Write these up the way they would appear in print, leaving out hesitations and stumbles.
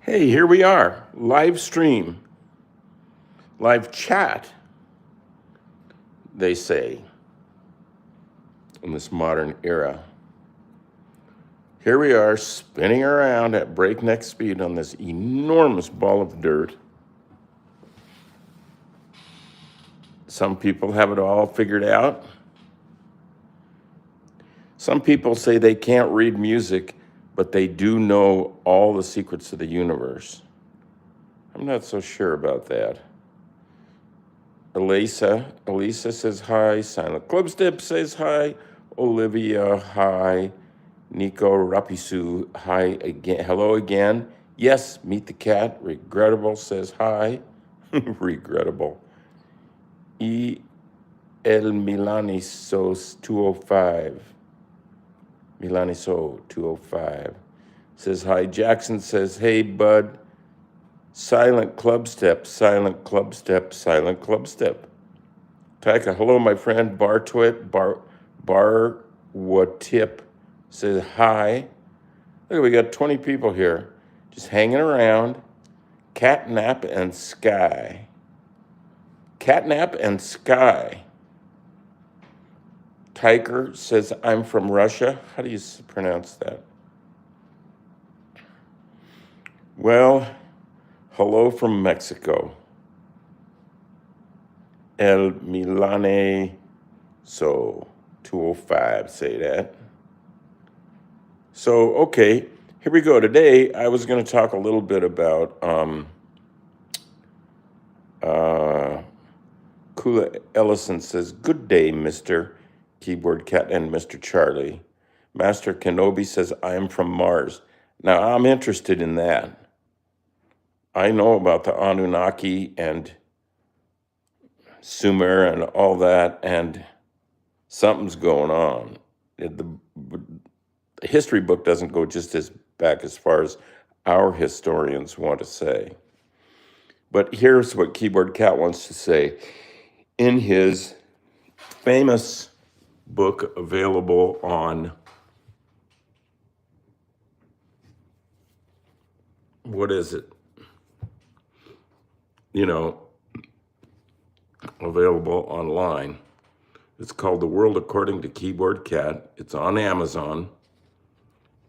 Hey, here we are, live stream, live chat, they say, in this modern era. Here we are, spinning around at breakneck speed on this enormous ball of dirt. Some people have it all figured out. Some people say they can't read music, but they do know all the secrets of the universe. I'm not so sure about that. Elisa says hi. Silent Clubstep says hi. Olivia, hi. Nico Rapisu, hi again. Hello again. Yes, meet the cat. Regrettable says hi. Regrettable. E. El Milanisos 205. Milaniso 205 says hi. Jackson says, hey, bud. Silent Clubstep, Silent Clubstep, Silent Clubstep. Taika, hello, my friend. Barwatip says hi. Look, we got 20 people here just hanging around. Catnap and Sky. Catnap and Sky. Tiger says, I'm from Russia. How do you pronounce that? Well, hello from Mexico. El Milane, so 205, say that. So, okay, here we go. Today, I was going to talk a little bit about Kula Ellison says, good day, Mr. Keyboard Cat and Mr. Charlie. Master Kenobi says, I am from Mars. Now, I'm interested in that. I know about the Anunnaki and Sumer and all that, and something's going on. The history book doesn't go just as back as far as our historians want to say. But here's what Keyboard Cat wants to say. In his famous book available on, what is it? Available online. It's called The World According to Keyboard Cat. It's on Amazon,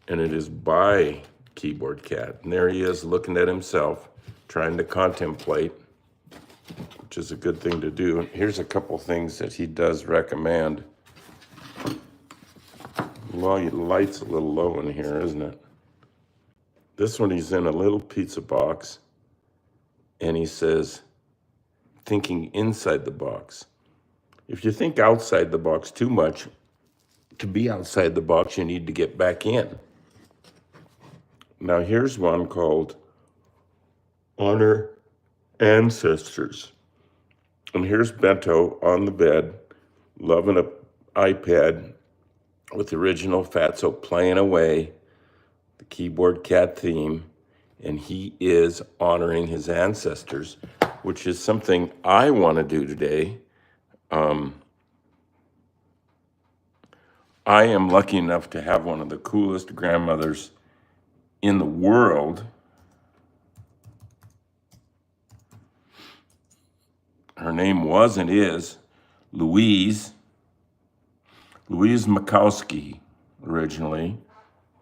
and it is by Keyboard Cat. And there he is looking at himself, trying to contemplate, which is a good thing to do. And here's a couple things that he does recommend. Well, your light's a little low in here, isn't it? This one, he's in a little pizza box, and he says, thinking inside the box. If you think outside the box too much, to be outside the box, you need to get back in. Now, here's one called Honor Ancestors. And here's Bento on the bed, loving an iPad with the original Fatso playing away, the Keyboard Cat theme, and he is honoring his ancestors, which is something I want to do today. I am lucky enough to have one of the coolest grandmothers in the world. Her name was and is Louise Makowski originally.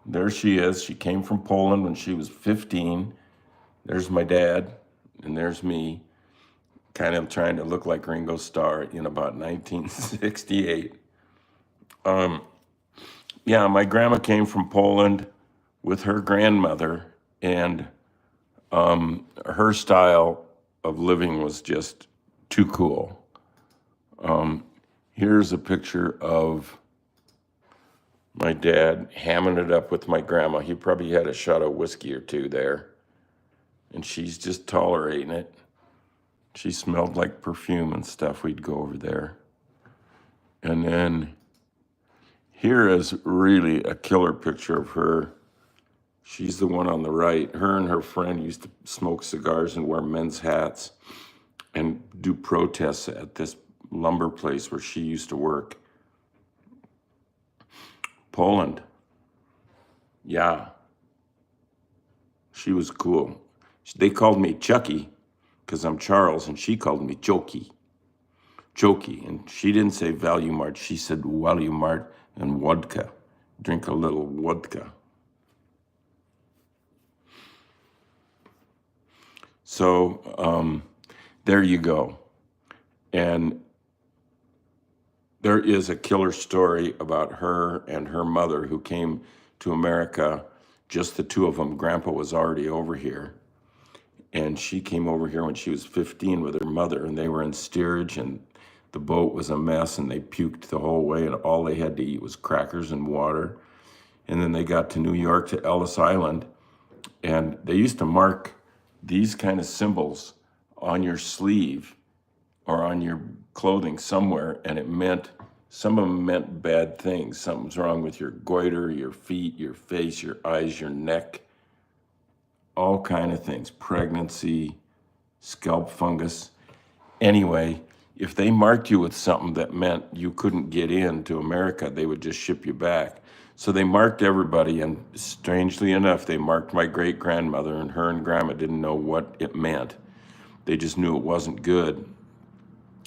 There she is. She came from Poland when she was 15. There's my dad, and there's me, kind of trying to look like Ringo Starr in about 1968. Yeah, my grandma came from Poland with her grandmother, and her style of living was just too cool. Here's a picture of my dad hamming it up with my grandma. He probably had a shot of whiskey or two there, and she's just tolerating it. She smelled like perfume and stuff. We'd go over there. And then here is really a killer picture of her. She's the one on the right. Her and her friend used to smoke cigars and wear men's hats and do protests at this lumber place where she used to work. Poland. Yeah. She was cool. They called me Chucky because I'm Charles, and she called me Jokey. Jokey. And she didn't say value mart. She said value mart and vodka. Drink a little vodka. So there you go. And there is a killer story about her and her mother who came to America, just the two of them. Grandpa was already over here. And she came over here when she was 15 with her mother, and they were in steerage, and the boat was a mess, and they puked the whole way, and all they had to eat was crackers and water. And then they got to New York, to Ellis Island, and they used to mark these kind of symbols on your sleeve or on your clothing somewhere, and it meant, some of them meant bad things. Something's wrong with your goiter, your feet, your face, your eyes, your neck, all kind of things, pregnancy, scalp fungus. Anyway, if they marked you with something that meant you couldn't get into America, they would just ship you back. So they marked everybody, and strangely enough, they marked my great-grandmother, and her and Grandma didn't know what it meant. They just knew it wasn't good.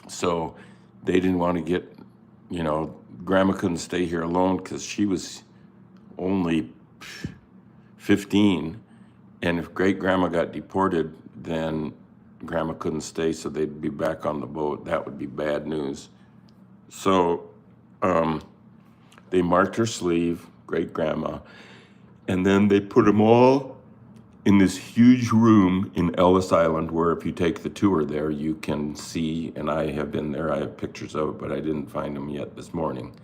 So they didn't want to get, Grandma couldn't stay here alone because she was only 15. And if great-grandma got deported, then Grandma couldn't stay, so they'd be back on the boat. That would be bad news. So they marked her sleeve, great-grandma, and then they put them all in this huge room in Ellis Island, where if you take the tour there, you can see, and I have been there, I have pictures of it, but I didn't find them yet this morning.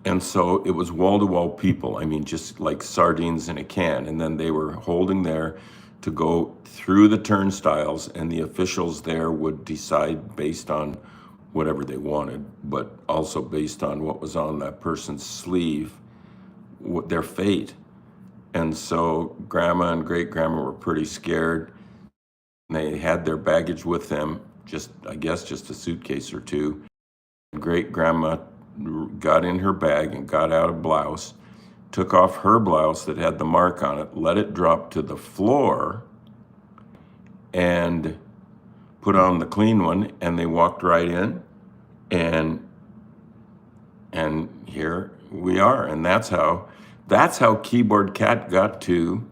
And so it was wall-to-wall people, just like sardines in a can. And then they were holding there to go through the turnstiles, and the officials there would decide based on whatever they wanted, but also based on what was on that person's sleeve, their fate. And so Grandma and great-grandma were pretty scared. They had their baggage with them, just a suitcase or two. Great-grandma got in her bag and got out a blouse, took off her blouse that had the mark on it, let it drop to the floor, and put on the clean one, and they walked right in, and here we are. And that's how Keyboard Cat got to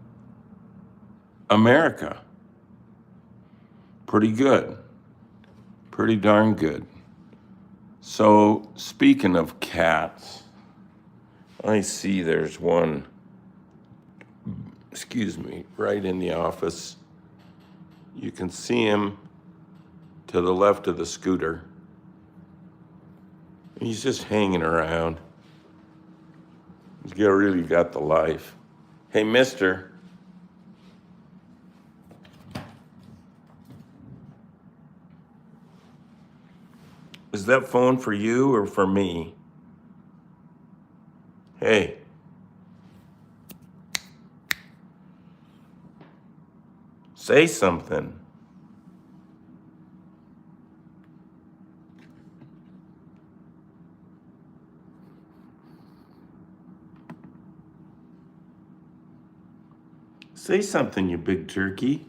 America. Pretty good. Pretty darn good. So, speaking of cats, I see there's one, right in the office. You can see him to the left of the scooter. He's just hanging around. He's really got the life. Hey, mister. Is that phone for you or for me? Hey. Say something. Say something, you big turkey.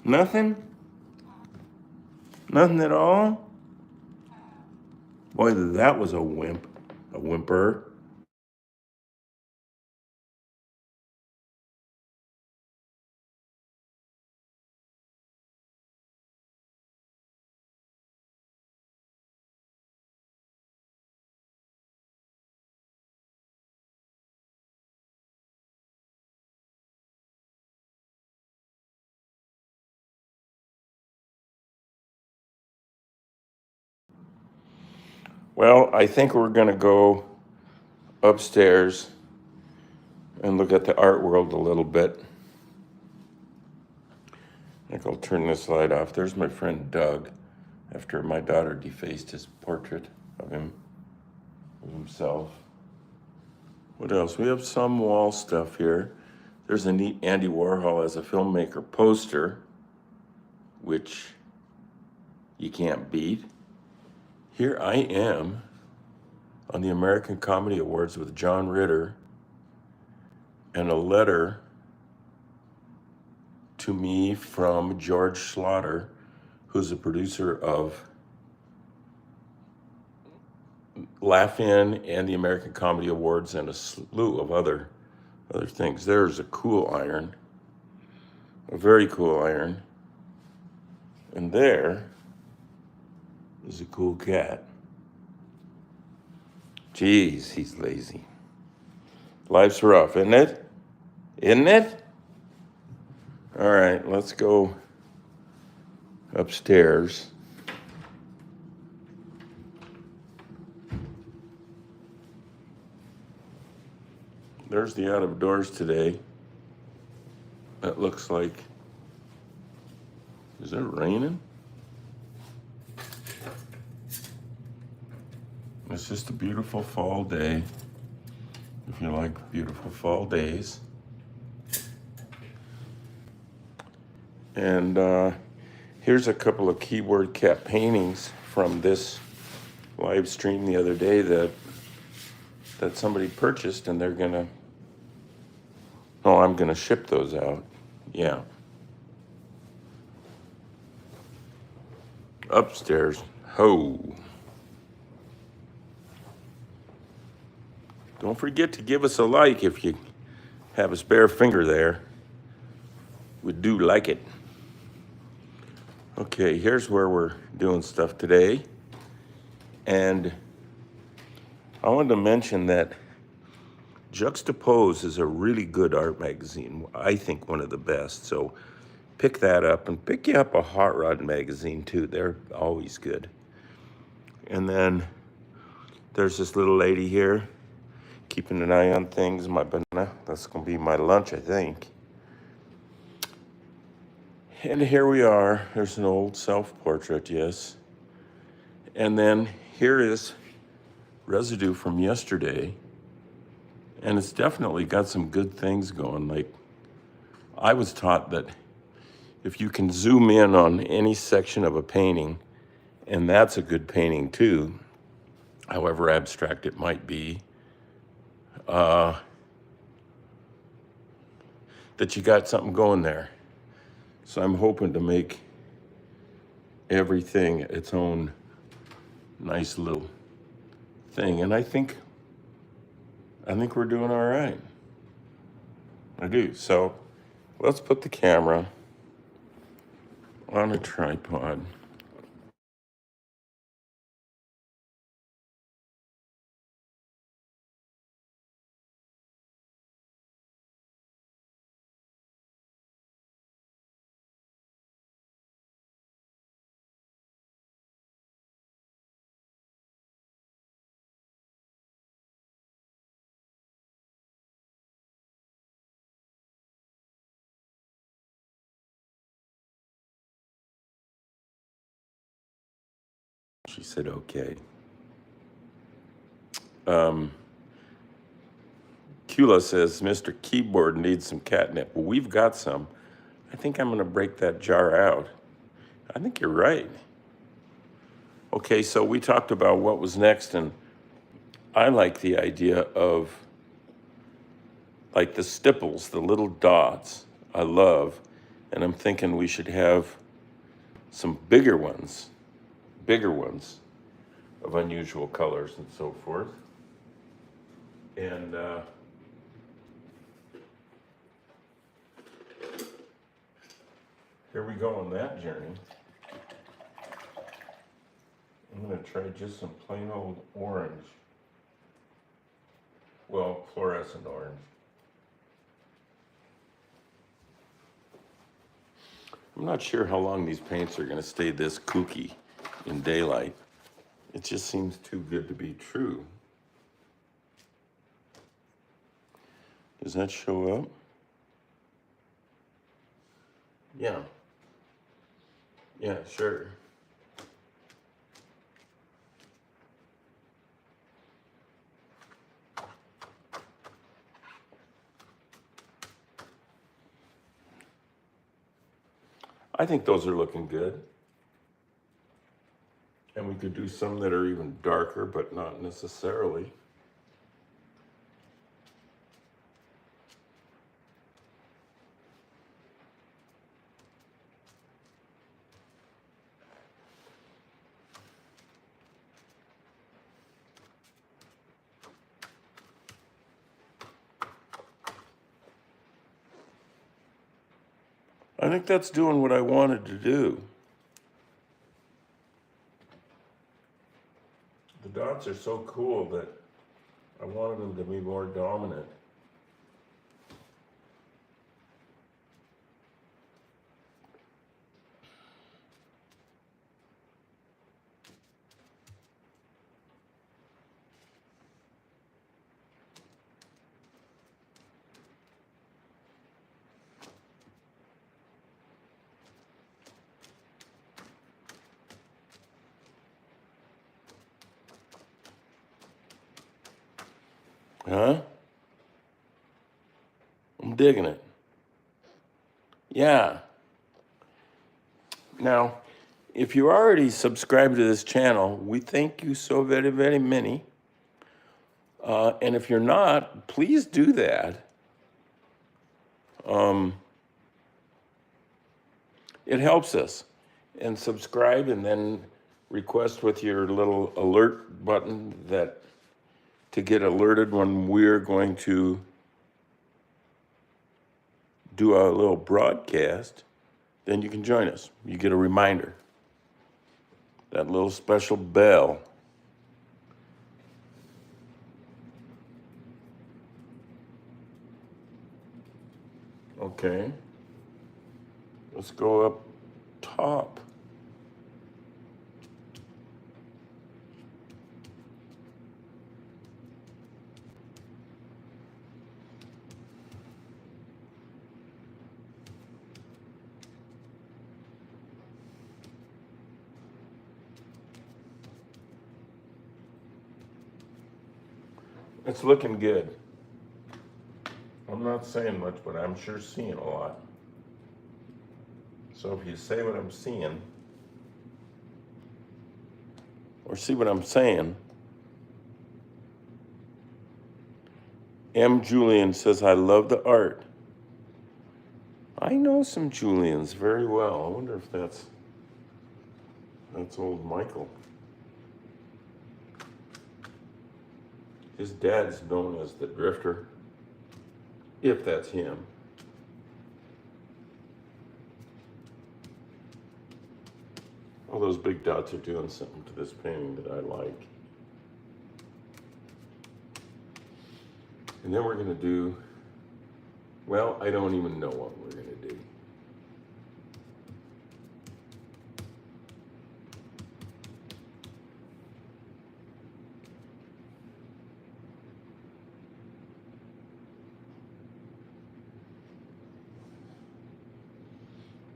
Nothing? Nothing at all? Boy, that was a whimper. Well, I think we're going to go upstairs and look at the art world a little bit. I think I'll turn this light off. There's my friend Doug, after my daughter defaced his portrait of himself. What else? We have some wall stuff here. There's a neat Andy Warhol as a filmmaker poster, which you can't beat. Here I am on the American Comedy Awards with John Ritter, and a letter to me from George Schlatter, who's a producer of Laugh In and the American Comedy Awards and a slew of other things. There's a cool iron, a very cool iron. And there is a cool cat. Jeez, he's lazy. Life's rough, isn't it? Isn't it? All right, let's go upstairs. There's the out of doors today. That looks like, is it raining? It's just a beautiful fall day, if you like beautiful fall days. And here's a couple of keyboard cat paintings from this live stream the other day that somebody purchased, and they're gonna, no, I'm gonna ship those out. Yeah. Upstairs. Ho. Don't forget to give us a like if you have a spare finger there. We do like it. Okay, here's where we're doing stuff today. And I wanted to mention that Juxtapose is a really good art magazine. I think one of the best. So pick that up, and pick you up a Hot Rod magazine too. They're always good. And then there's this little lady here keeping an eye on things. My banana, that's gonna be my lunch, I think. And here we are. There's an old self-portrait, yes. And then here is residue from yesterday. And it's definitely got some good things going. Like, I was taught that if you can zoom in on any section of a painting, and that's a good painting too, however abstract it might be, that you got something going there. So I'm hoping to make everything its own nice little thing. And I think we're doing all right. I do. So let's put the camera on a tripod. She said, okay. Kula says, Mr. Keyboard needs some catnip. Well, we've got some. I think I'm going to break that jar out. I think you're right. Okay, so we talked about what was next, and I like the idea of like the stipples, the little dots. I love, and I'm thinking we should have some bigger ones of unusual colors and so forth. And here we go on that journey. I'm gonna try just some plain old orange. Well, fluorescent orange. I'm not sure how long these paints are gonna stay this kooky in daylight. It just seems too good to be true. Does that show up? Yeah. Yeah, sure. I think those are looking good. And we we could do some that are even darker, but not necessarily. I think that's doing what I wanted to do. The dots are so cool that I wanted them to be more dominant. Huh? I'm digging it. Yeah. Now, if you already subscribed to this channel, we thank you so very, very many. And if you're not, please do that. It helps us. And subscribe, and then request with your little alert button that to get alerted when we're going to do a little broadcast. Then you can join us. You get a reminder. That little special bell. Okay. Let's go up top. It's looking good. I'm not saying much, but I'm sure seeing a lot. So if you say what I'm seeing, or see what I'm saying, M. Julian says, I love the art. I know some Julians very well. I wonder if that's old Michael. His dad's known as the Drifter, if that's him. All those big dots are doing something to this painting that I like. And then we're gonna do, well, I don't even know what we're gonna do.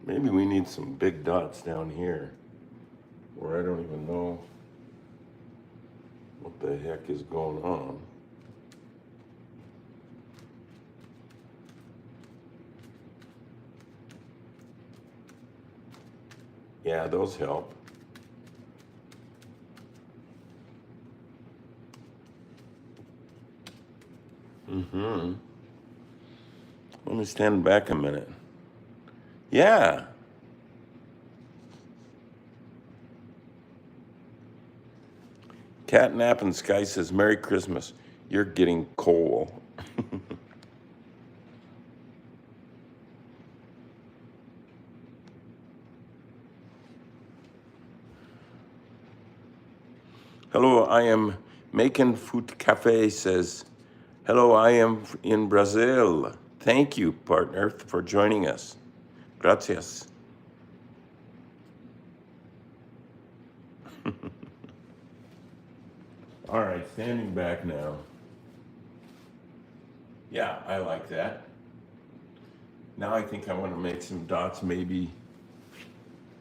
Maybe we need some big dots down here where I don't even know what the heck is going on. Yeah, those help. Mm-hmm. Let me stand back a minute. Yeah. Catnap and Sky says, Merry Christmas. You're getting coal. Hello, I am making food cafe says, hello, I am in Brazil. Thank you, partner, for joining us. Gracias. All right, standing back now. Yeah, I like that. Now I think I want to make some dots, maybe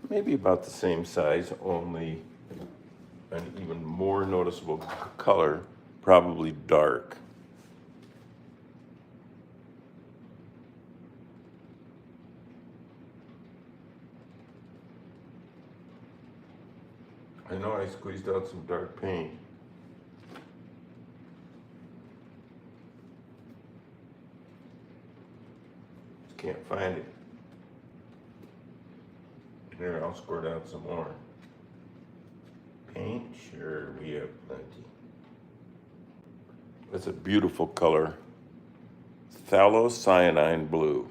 about the same size, only an even more noticeable color, probably dark. I know I squeezed out some dark paint. Just can't find it. Here, I'll squirt out some more. Paint, sure, we have plenty. That's a beautiful color. Phthalocyanine blue.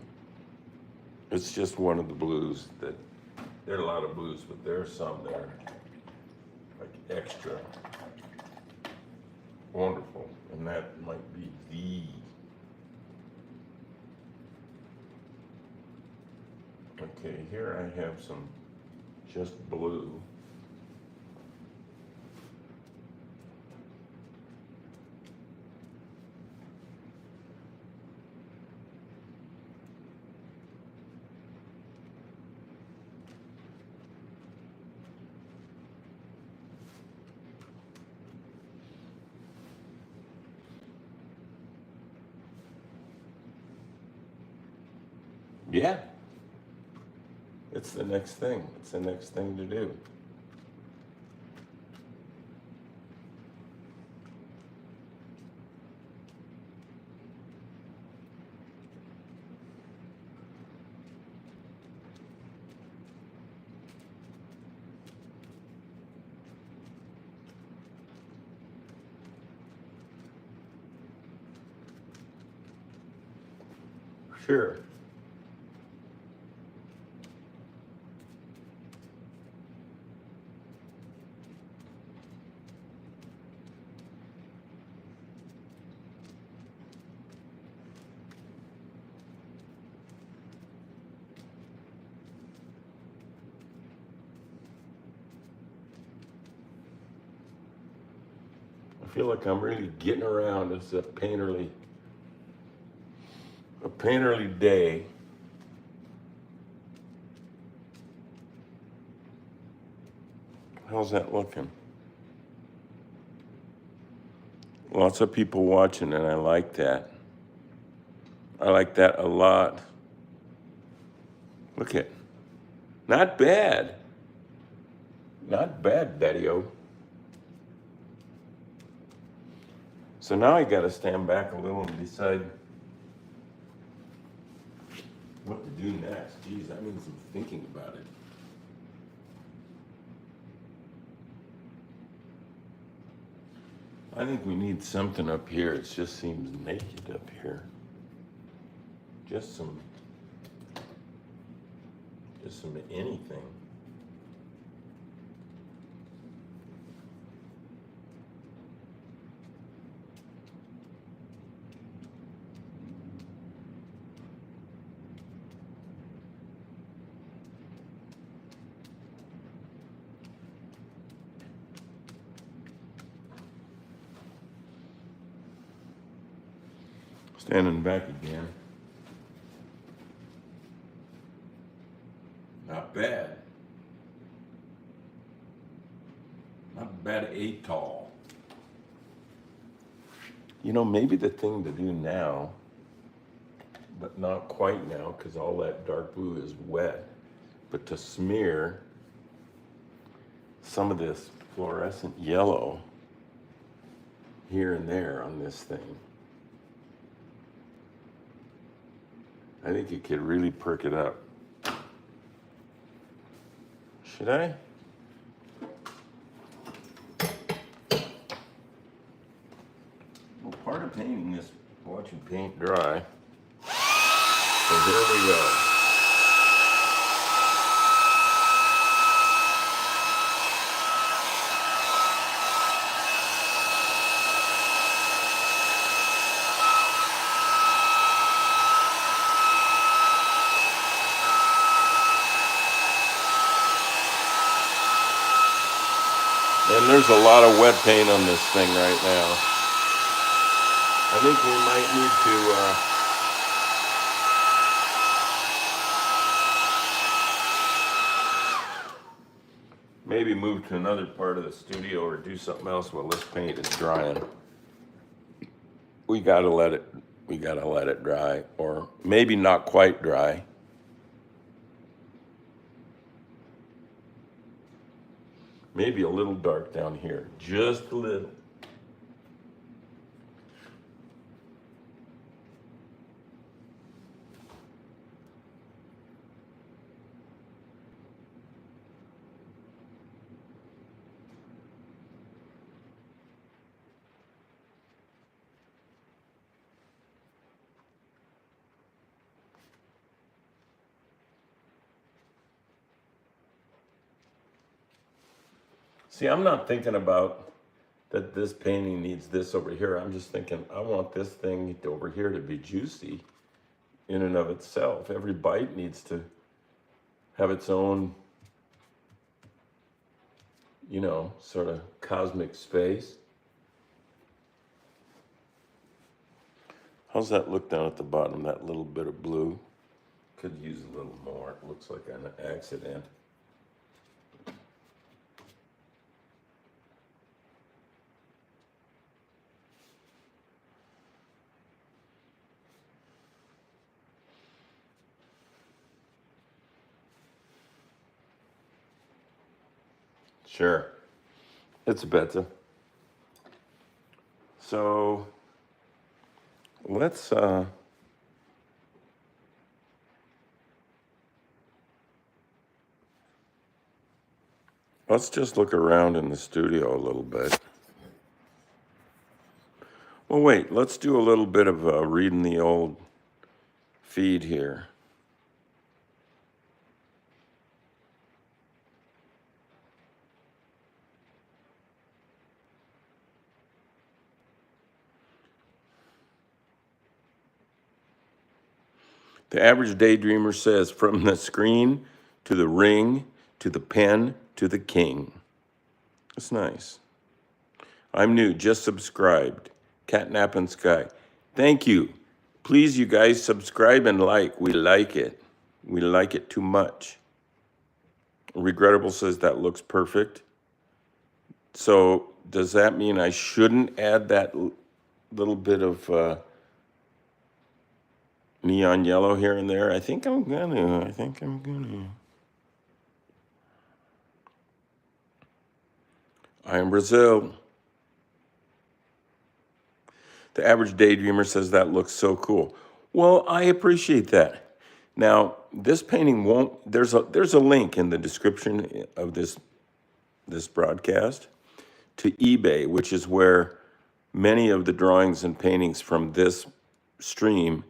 It's just one of the blues that, there are a lot of blues, but there are some that are like extra wonderful. And that might be okay, here I have some just blue. Yeah. It's the next thing. It's the next thing to do. Sure. I feel like I'm really getting around. It's a painterly day. How's that looking? Lots of people watching, and I like that. I like that a lot. Look at, not bad. Not bad, Betty-O. So now I gotta stand back a little and decide what to do next. Geez, that means I'm thinking about it. I think we need something up here. It just seems naked up here. Just some anything. Standing back again. Not bad. Not bad at all. You know, maybe the thing to do now, but not quite now because all that dark blue is wet, but to smear some of this fluorescent yellow here and there on this thing. I think it could really perk it up. Should I? Well, part of painting is watching paint dry. So here we go. And there's a lot of wet paint on this thing right now. I think we might need to maybe move to another part of the studio or do something else while this paint is drying. We gotta let it dry, or maybe not quite dry. Maybe a little dark down here, just a little. See, I'm not thinking about that this painting needs this over here. I'm just thinking, I want this thing over here to be juicy in and of itself. Every bite needs to have its own, sort of cosmic space. How's that look down at the bottom, that little bit of blue? Could use a little more. It looks like an accident. Sure, it's better. So let's just look around in the studio a little bit. Well, wait, let's do a little bit of reading the old feed here. The average daydreamer says, from the screen to the ring to the pen to the king. That's nice. I'm new, just subscribed. Catnap and Sky. Thank you. Please, you guys, subscribe and like. We like it. We like it too much. Regrettable says that looks perfect. So does that mean I shouldn't add that little bit of neon yellow here and there? I think I'm gonna. I am Brazil. The average daydreamer says that looks so cool. Well, I appreciate that. Now, this painting won't, there's a link in the description of this broadcast to eBay, which is where many of the drawings and paintings from this stream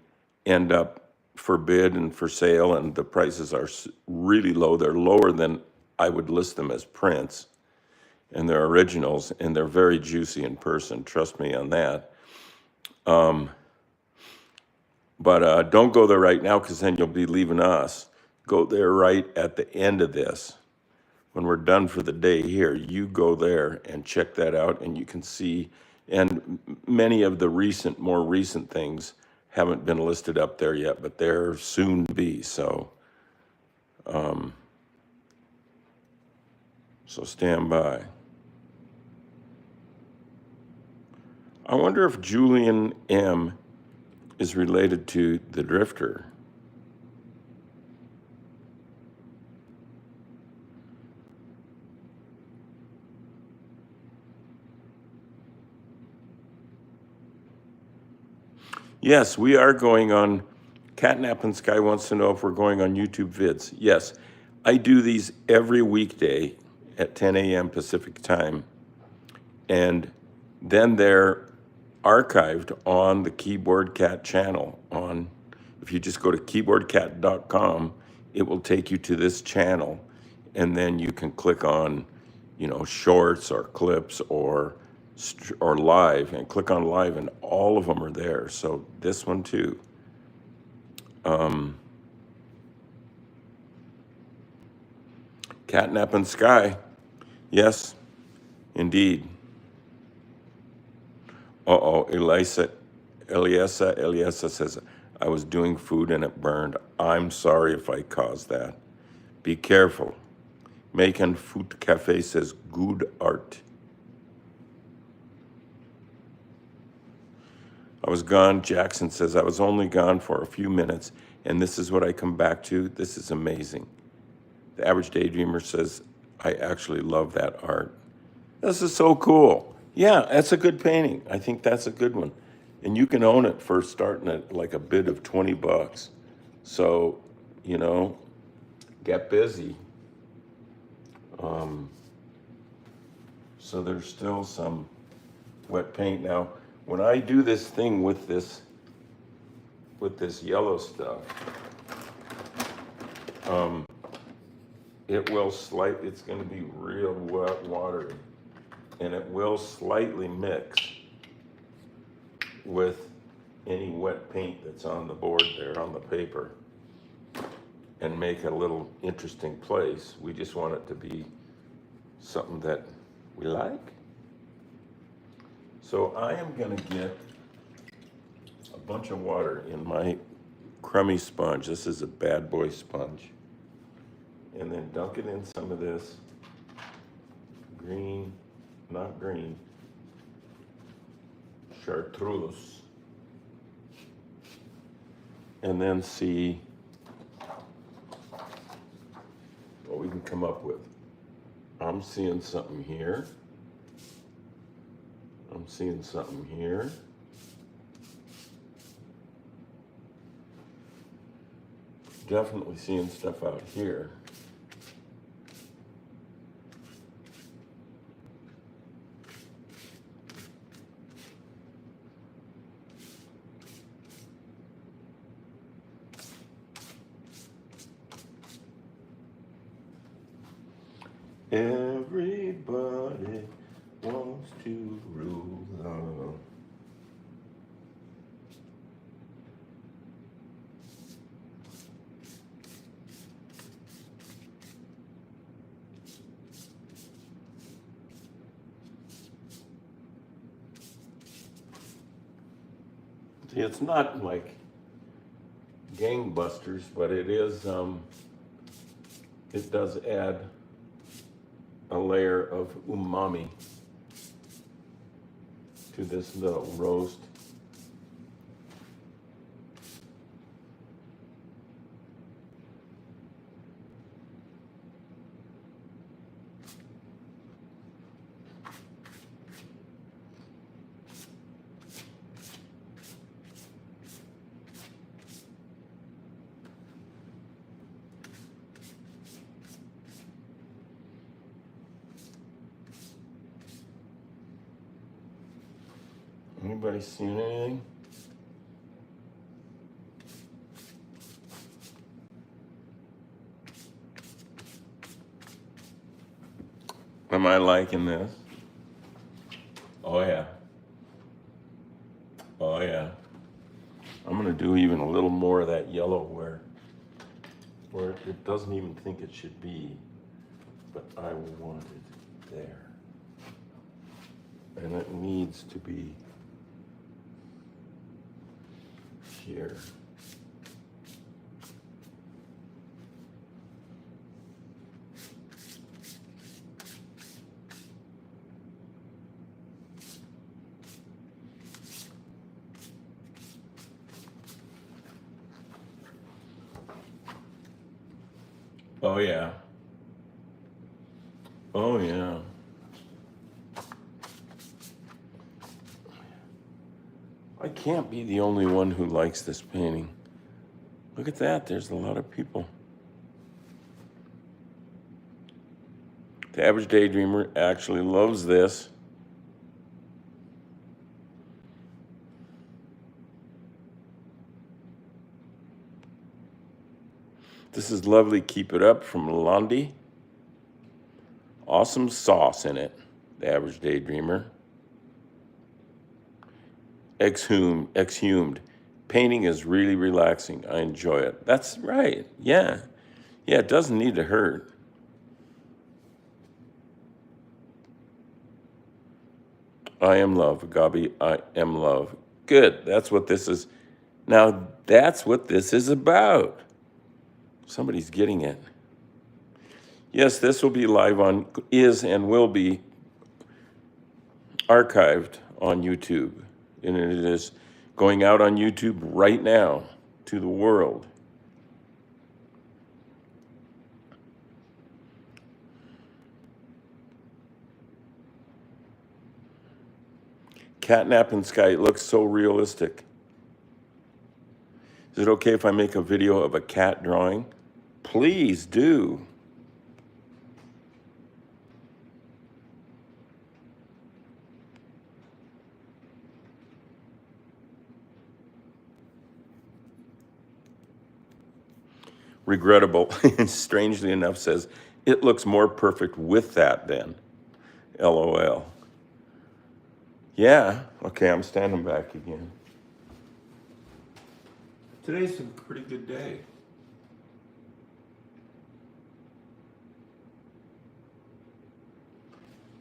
end up for bid and for sale, and the prices are really low. They're lower than I would list them as prints, and they're originals, and they're very juicy in person. Trust me on that. But don't go there right now, because then you'll be leaving us. Go there right at the end of this. When we're done for the day here, you go there and check that out, and you can see, and many of the more recent things haven't been listed up there yet, but they're soon to be, so stand by. I wonder if Julian M. is related to the Drifter. Yes, we are going on. Catnap and Sky wants to know if we're going on YouTube vids. Yes, I do these every weekday at 10 a.m. Pacific time. And then they're archived on the Keyboard Cat channel. If you just go to keyboardcat.com, it will take you to this channel. And then you can click on, shorts or clips or live, and click on live, and all of them are there. So this one too. Catnap and Sky. Yes, indeed. Eliasa says, I was doing food and it burned. I'm sorry if I caused that. Be careful. Macon Food Cafe says, good art. I was gone. Jackson says, I was only gone for a few minutes, and this is what I come back to. This is amazing. The average daydreamer says, I actually love that art. This is so cool. Yeah, that's a good painting. I think that's a good one. And you can own it for starting at like a bid of 20 bucks. So, you know, get busy. So there's still some wet paint. Now, when I do this thing with this yellow stuff, it's going to be real wet, watery, and it will slightly mix with any wet paint that's on the board there on the paper and make a little interesting place. We just want it to be something that we like. So I am going to get a bunch of water in my crummy sponge. This is a bad boy sponge. And then dunk it in some of this green, not green, chartreuse. And then see what we can come up with. I'm seeing something here. I'm seeing something here. Definitely seeing stuff out here. Everybody wants to rule on. See, it's not like gangbusters, but it is, it does add a layer of umami to this little roast. Anybody seen anything? Am I liking this? Oh yeah. Oh yeah. I'm gonna do even a little more of that yellow where it doesn't even think it should be, but I want it there. And it needs to be here. Oh yeah. Oh yeah. I can't be the only one who likes this painting. Look at that, there's a lot of people. The average daydreamer actually loves this. This is lovely. Keep It Up from Londi. Awesome sauce in it. The average daydreamer. Exhumed. Painting is really relaxing. I enjoy it. That's right. Yeah. Yeah, it doesn't need to hurt. I am love. Gabi, I am love. Good. That's what this is. Now, that's what this is about. Somebody's getting it. Yes, this will be live on, is and will be archived on YouTube. And it is going out on YouTube right now to the world. Catnap in Sky. It looks so realistic. Is it okay if I make a video of a cat drawing? Please do. Regrettable, strangely enough, says, it looks more perfect with that then. LOL. Yeah, okay, I'm standing back again. Today's a pretty good day.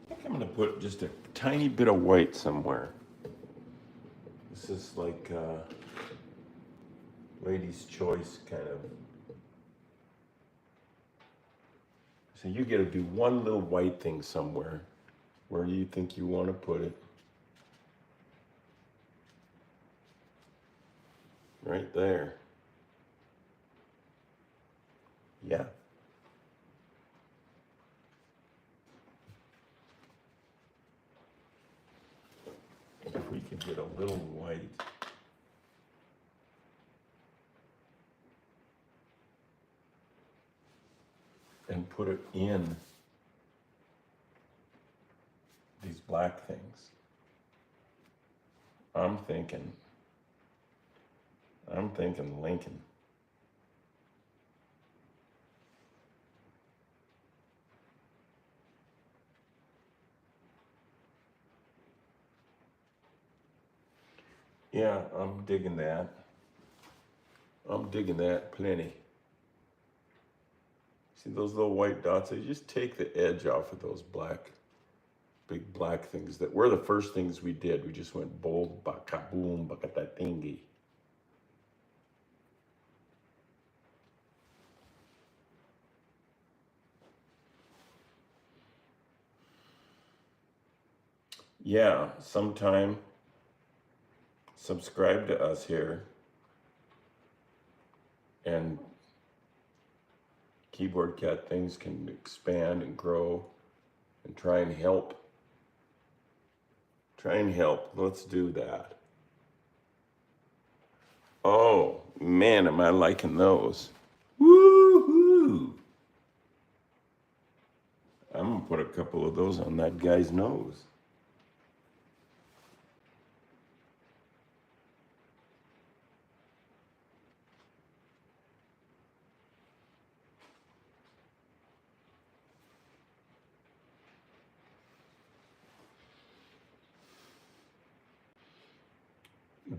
I think I'm gonna put just a tiny bit of white somewhere. This is like lady's choice kind of. So you get to do one little white thing somewhere. Where do you think you want to put it? Right there. Yeah. If we could get a little white. And put it in these black things. I'm thinking Lincoln. Yeah, I'm digging that. I'm digging that plenty. See those little white dots? They just take the edge off of those big black things that were the first things we did. We just went bold, baka-boom, baka-ta-tingy. Yeah, sometime subscribe to us here and Keyboard Cat things can expand and grow and try and help. Try and help. Let's do that. Oh, man, am I liking those. Woo-hoo! I'm going to put a couple of those on that guy's nose.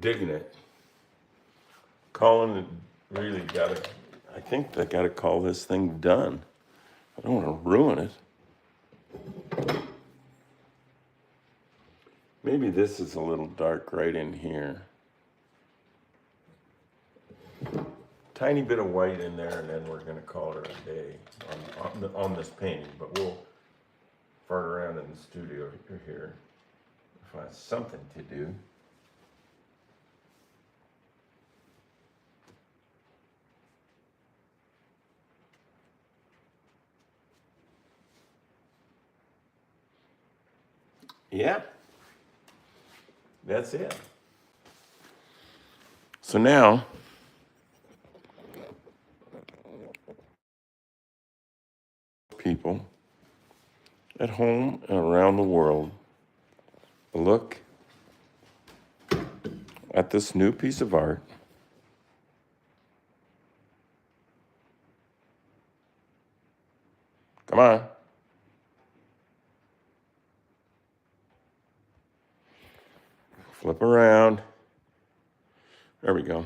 Digging it. Calling it really got to, I think I got to call this thing done. I don't want to ruin it. Maybe this is a little dark right in here. Tiny bit of white in there, and then we're going to call it a day on this painting. But we'll fart around in the studio here, find something to do. Yeah, that's it. So now, people at home and around the world, look at this new piece of art. Come on. Flip around. There we go.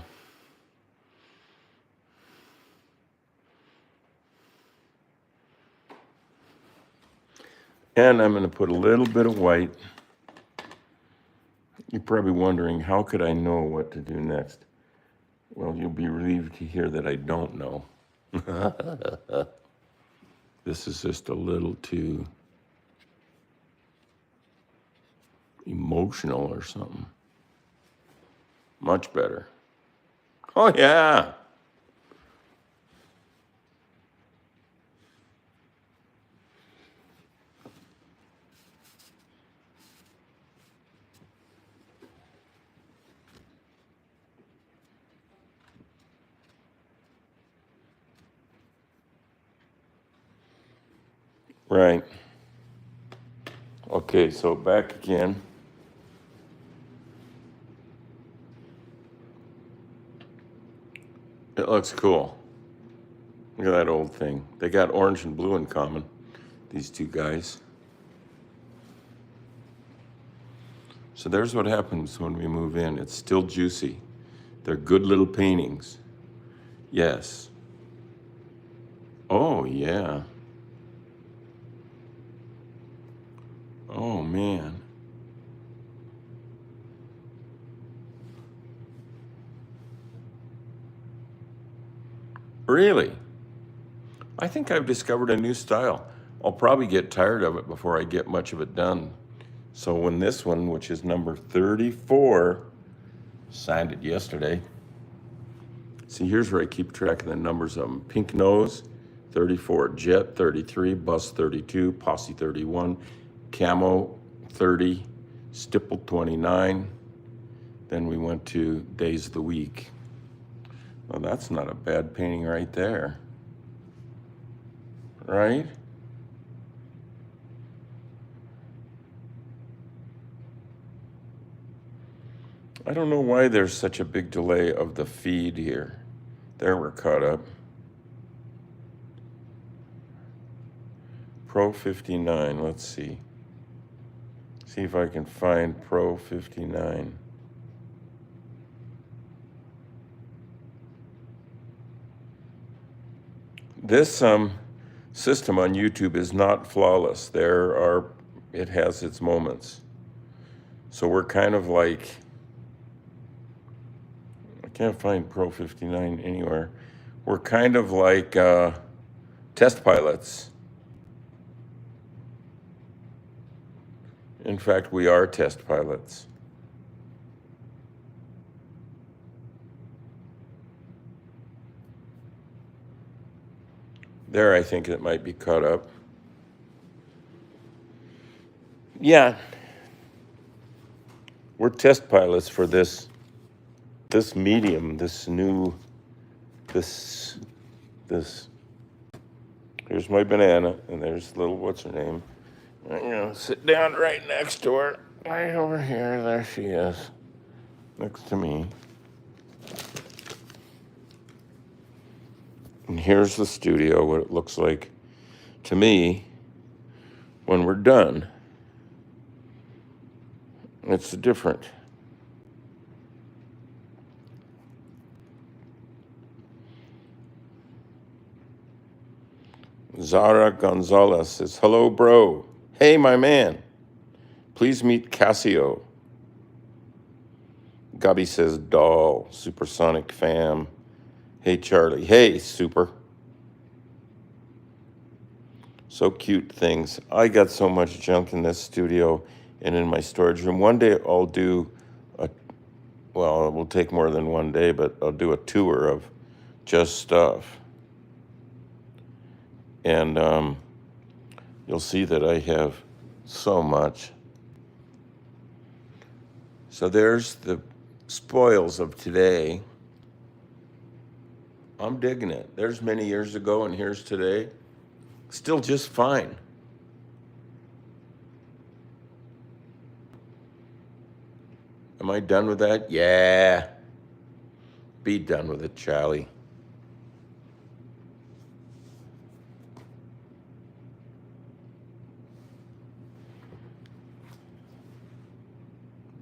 And I'm going to put a little bit of white. You're probably wondering, how could I know what to do next? Well, you'll be relieved to hear that I don't know. This is just a little too emotional or something. Much better. Oh, yeah. Right. Okay, so back again. It looks cool. Look at that old thing. They got orange and blue in common, these two guys. So there's what happens when we move in. It's still juicy. They're good little paintings. Yes. Oh, yeah. Oh, man. Really? I think I've discovered a new style. I'll probably get tired of it before I get much of it done. So when this one, which is number 34, signed it yesterday. See, here's where I keep track of the numbers of them. Pink Nose, 34. Jet, 33. Bus, 32. Posse, 31. Camo, 30. Stipple, 29. Then we went to Days of the Week. Well, that's not a bad painting right there. Right? I don't know why there's such a big delay of the feed here. There, we're caught up. Pro 59, let's see. See if I can find Pro 59. This system on YouTube is not flawless. It has its moments. So we're kind of like, I can't find Pro 59 anywhere. We're kind of like test pilots. In fact, we are test pilots. There, I think it might be caught up. Yeah, we're test pilots for this medium, this. Here's my banana, and there's little what's her name. I'm gonna sit down right next to her, right over here. There she is, next to me. And here's the studio, what it looks like to me when we're done. It's different. Zara Gonzalez says, hello, bro. Hey, my man. Please meet Casio. Gabi says, doll. Supersonic fam. Hey, Charlie. Hey, super. So cute things. I got so much junk in this studio and in my storage room. One day I'll do it will take more than one day, but I'll do a tour of just stuff. And you'll see that I have so much. So there's the spoils of today. I'm digging it. There's many years ago, and here's today. Still just fine. Am I done with that? Yeah. Be done with it, Charlie.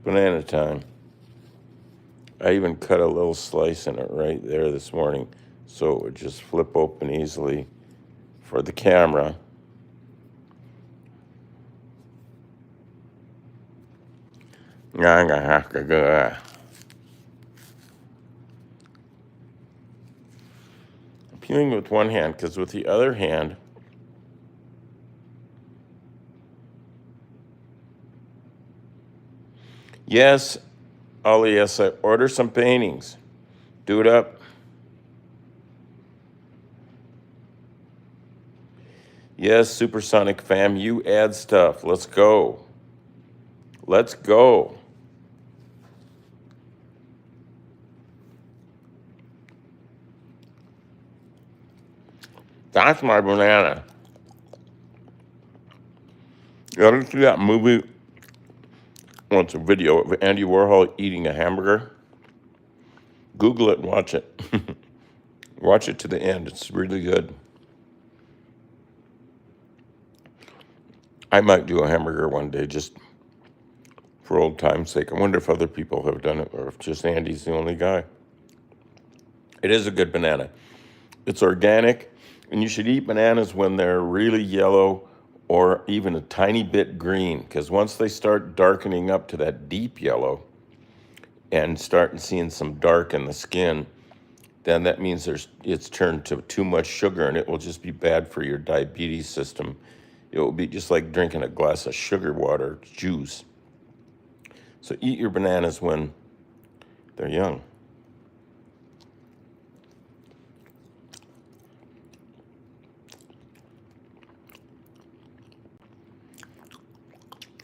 Banana time. I even cut a little slice in it right there this morning so it would just flip open easily for the camera. I'm gonna have to do that. I'm peeling with one hand because with the other hand, yes, Ollie, yes, I order some paintings. Do it up. Yes, Supersonic fam, you add stuff. Let's go. Let's go. That's my banana. You ever see that movie? Well, it's a video of Andy Warhol eating a hamburger. Google it and watch it. Watch it to the end. It's really good. I might do a hamburger one day just for old time's sake. I wonder if other people have done it or if just Andy's the only guy. It is a good banana. It's organic, and you should eat bananas when they're really yellow or even a tiny bit green, because once they start darkening up to that deep yellow and start seeing some dark in the skin, then that means it's turned to too much sugar, and it will just be bad for your diabetes system. It will be just like drinking a glass of sugar water juice. So eat your bananas when they're young.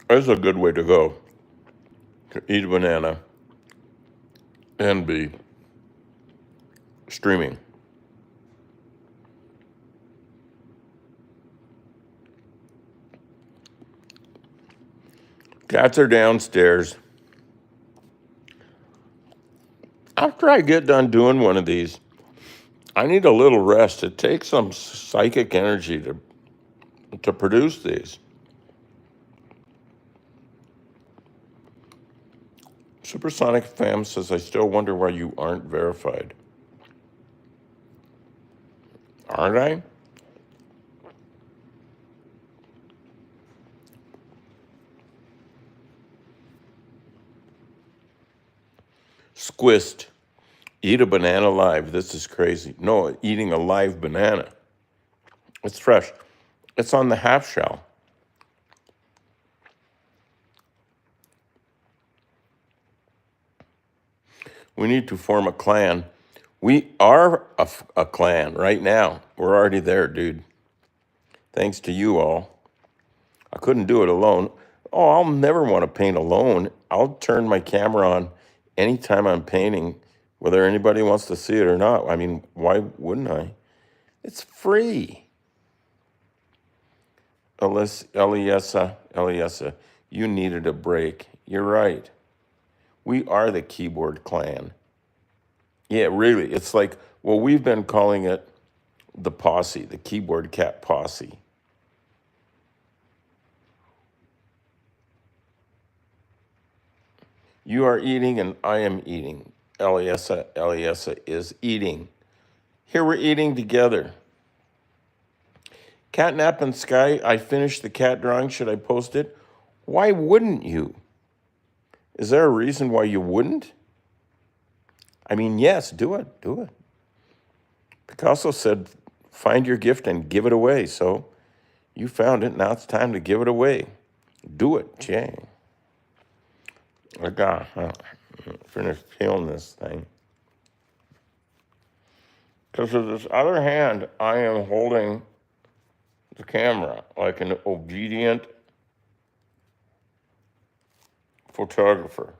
That's a good way to go. To eat a banana and be streaming. Cats are downstairs. After I get done doing one of these, I need a little rest. It takes some psychic energy to produce these. Supersonic Fam says, I still wonder why you aren't verified. Aren't I? Squist. Eat a banana live. This is crazy. No, eating a live banana. It's fresh. It's on the half shell. We need to form a clan. We are a clan right now. We're already there, dude. Thanks to you all. I couldn't do it alone. Oh, I'll never want to paint alone. I'll turn my camera on anytime I'm painting, whether anybody wants to see it or not. I mean, why wouldn't I? It's free. Eliessa, you needed a break. You're right. We are the keyboard clan. Yeah, really. It's like, well, we've been calling it the posse, the keyboard cat posse. You are eating and I am eating. Eliessa is eating. Here we're eating together. Catnap and Sky, I finished the cat drawing. Should I post it? Why wouldn't you? Is there a reason why you wouldn't? I mean, yes, do it. Picasso said, find your gift and give it away. So you found it. Now it's time to give it away. Do it, Jay. I got finished peeling this thing. Because with this other hand, I am holding the camera like an obedient photographer.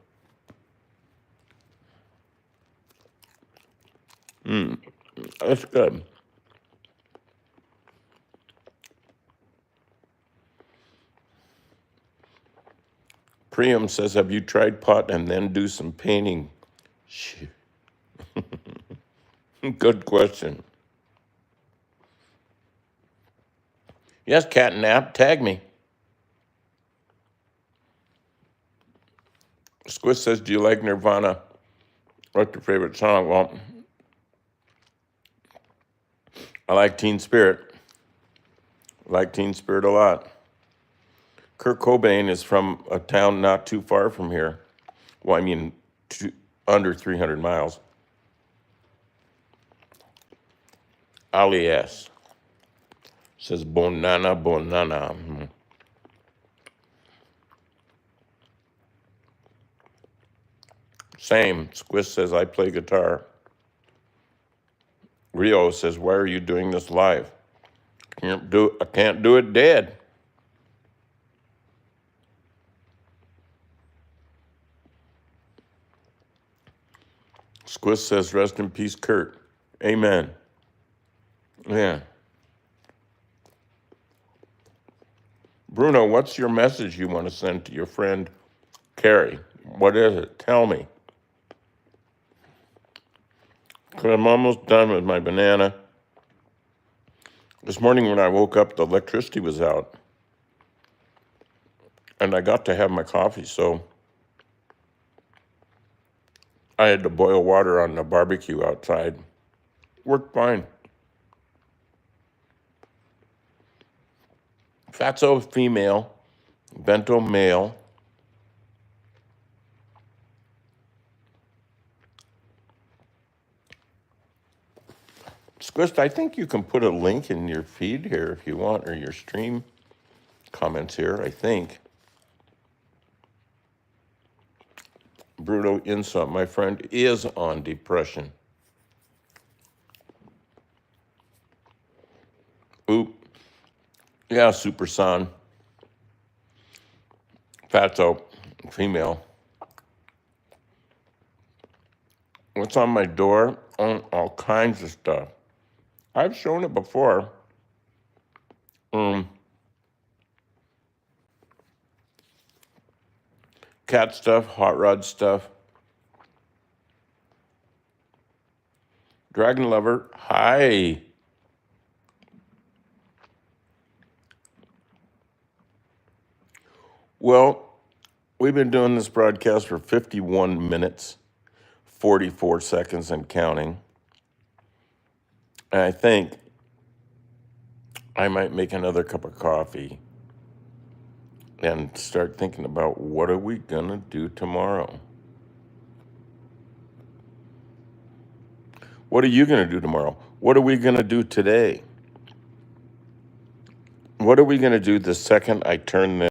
That's good. Priam says, have you tried pot and then do some painting? Good question. Yes, Cat Nap, tag me. Squish says, do you like Nirvana? What's your favorite song? Well, I like Teen Spirit. I like Teen Spirit a lot. Kurt Cobain is from a town not too far from here. Well, I mean, under 300 miles. Alias says, bonana. Same. Squish says, I play guitar. Rio says, why are you doing this live? I can't do it dead. Squish says, rest in peace, Kurt. Amen. Yeah. Bruno, what's your message you want to send to your friend Carrie? What is it? Tell me. Because I'm almost done with my banana. This morning when I woke up, the electricity was out. And I got to have my coffee, so I had to boil water on the barbecue outside. Worked fine. Fatso female, bento male. Squist, I think you can put a link in your feed here if you want, or your stream comments here, I think. Bruno Insa, my friend, is on depression. Oop. Yeah, Super Son. Fatso, female. What's on my door? All kinds of stuff. I've shown it before. Cat stuff, hot rod stuff. Dragon Lover, hi. Well, we've been doing this broadcast for 51 minutes, 44 seconds and counting. And I think I might make another cup of coffee and start thinking about what are we going to do tomorrow? What are you going to do tomorrow? What are we going to do today? What are we going to do the second I turn this